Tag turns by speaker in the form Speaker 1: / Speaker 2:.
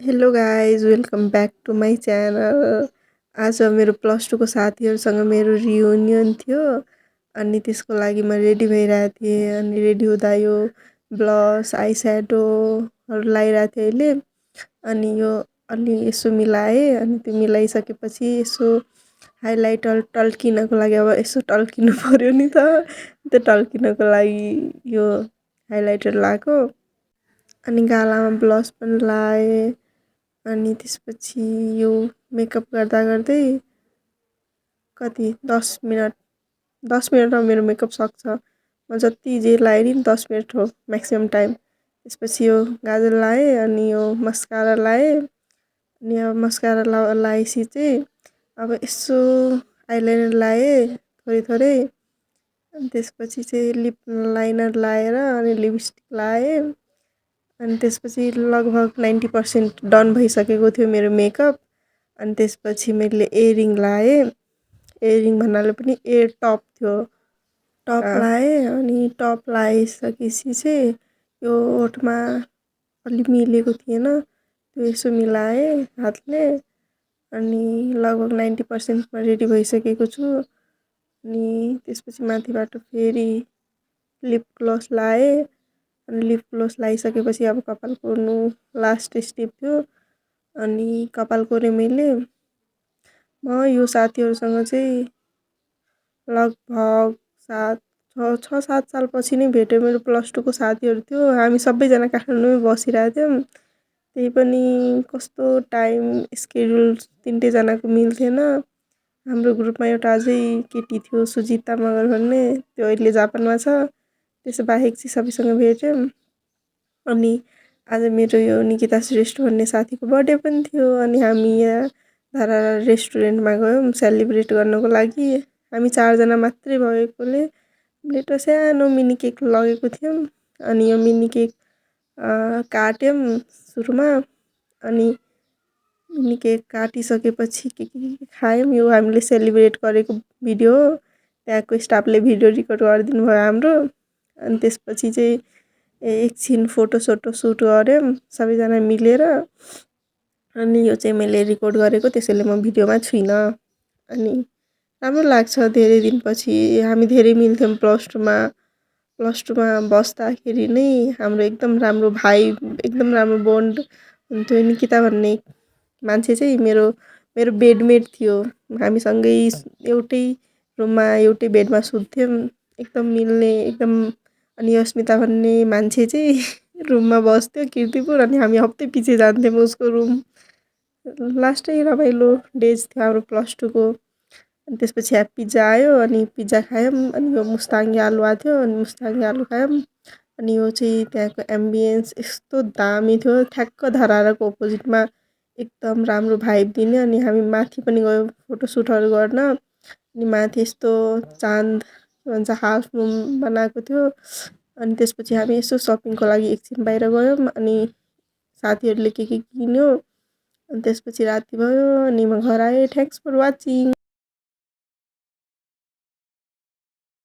Speaker 1: Hello guys welcome back to my channel. आज मेरो plus टूको साथीहरूसँग मेरो रियुनियन थियो। अनि त्यसको लागि म रेडी भइरहेको थिएँ। अनि रेडी हुँदा यो ब्लस आई स्याडोहरू लगाइरहेको थिएँ अहिले। अनि यो अलि यसो मिलाएँ। अनि त्यो मिलाइसकेपछि यसो हाइलाइटर टल्किनको लागि अब यसो टल्किनु पऱ्यो नि त। त्यो टल्किनको लागि यो हाइलाइटर लगाएको। अनि गालामा ब्लस पनि लगाएँ। अनि त्यसपछि यो मेकअप गर्दा गर्दै कति 10 मिनटमा मेरो मेकअप सक्छ। म जति जे लगाए नि 10 मिनट हो म्याक्सिमम् टाइम। त्यसपछि यो गाजर लगाएँ अनि यो मस्कारा लगाएँ। अनि अब मस्कारा लगाएपछि चाहिँ अब यसो आइलाइनर लगाएँ थोरै थोरै। अनि त्यसपछि चाहिँ लिप लाइनर लगाएर अनि लिपस्टिक लगाएँ। अनि त्यसपछि लगभग 90% डन भइसकेको थियो मेरो मेकअप। अनि त्यसपछि मैले इयरिङ लगाएँ। इयरिङ भन्नाले पनि एयर टप थियो। टप लगाएँ अनि टप लगाइसकेपछि चाहिँ यो ओठमा अलि मिलेको थिएन त्यो यसो मिलाएँ हातले। अनि लगभग 90%मा रेडी भइसकेको छु। अनि त्यसपछि माथिबाट फेरि लिप ग्लोस लगाएँ। अनि लिप ग्लोस लगाइसकेपछि अब कपाल कोर्नु लास्ट स्टेप थियो। अनि कपाल कोरेँ मैले। म यो साथीहरूसँग चाहिँ लगभग 6-7 सालपछि नै भेट्यो। मेरो प्लस टूको साथीहरू थियो। हामी सबैजना काठमाडौँमै बसिरहेको थियौँ। त्यही पनि कस्तो टाइम स्केड्युल तिनटैजनाको मिल्थेन। हाम्रो ग्रुपमा एउटा अझै केटी थियो सुजिता मगर भन्ने, त्यो अहिले जापानमा छ। त्यसो बाहेक चाहिँ सबैसँग भेट्यौँ। अनि आज मेरो यो निकिता श्रेष्ठ भन्ने साथीको बर्थडे पनि थियो। अनि हामी यहाँ धारारा रेस्टुरेन्टमा गयौँ सेलिब्रेट गर्नको लागि। हामी 4जना मात्रै भएकोले हामीले एउटा सानो मिनी केक लगेको थियौँ। अनि यो मिनी केक काट्यौँ सुरुमा। अनि मिनी केक काटिसकेपछि के खायौँ। यो हामीले सेलिब्रेट गरेको भिडियो हो। त्यहाँको स्टाफले भिडियो रेकर्ड गरिदिनु भयो हाम्रो। अनि त्यसपछि चाहिँ एकछिन फोटो सोटो सुट गऱ्यौँ सबैजना मिलेर। अनि यो चाहिँ मैले रेकर्ड गरेको त्यसैले म भिडियोमा छुइनँ। अनि राम्रो लाग्छ धेरै दिनपछि। हामी धेरै मिल्थ्यौँ प्लस टूमा बस्दाखेरि नै हाम्रो एकदम राम्रो भाइब एकदम राम्रो बोन्ड हुन्थ्यो। निकिता भन्ने मान्छे चाहिँ मेरो बेडमेट थियो। हामीसँगै एउटै रुममा एउटै बेडमा सुत्थ्यौँ एकदम मिल्ने एकदम। अनि अस्मिता भन्ने मान्छे चाहिँ रुममा बस्थ्यो किर्तिपुर। अनि हामी हप्तै पछि जान्थ्यौँ उसको रुम। लास्टै रमाइलो डेज थियो हाम्रो प्लस टूको। अनि त्यसपछि पिज्जा आयो अनि पिज्जा खायौँ। अनि यो मुस्ताङ्गे आलु आएको थियो अनि मुस्ताङ्गे आलु खायौँ। अनि यो चाहिँ त्यहाँको एम्बियन्स यस्तो दामी थियो। ठ्याक्क धराराको अपोजिटमा एकदम राम्रो भाइब दिने। अनि हामी माथि पनि गयौँ फोटोसुटहरू गर्न। अनि माथि यस्तो चाँद के भन्छ हाफ मुन बनाएको थियो। अनि त्यसपछि हामी यसो सपिङको लागि एकछिन बाहिर गयौँ। अनि साथीहरूले के किन्यो। अनि त्यसपछि राति भयो अनि म घर आएँ। Thanks for watching.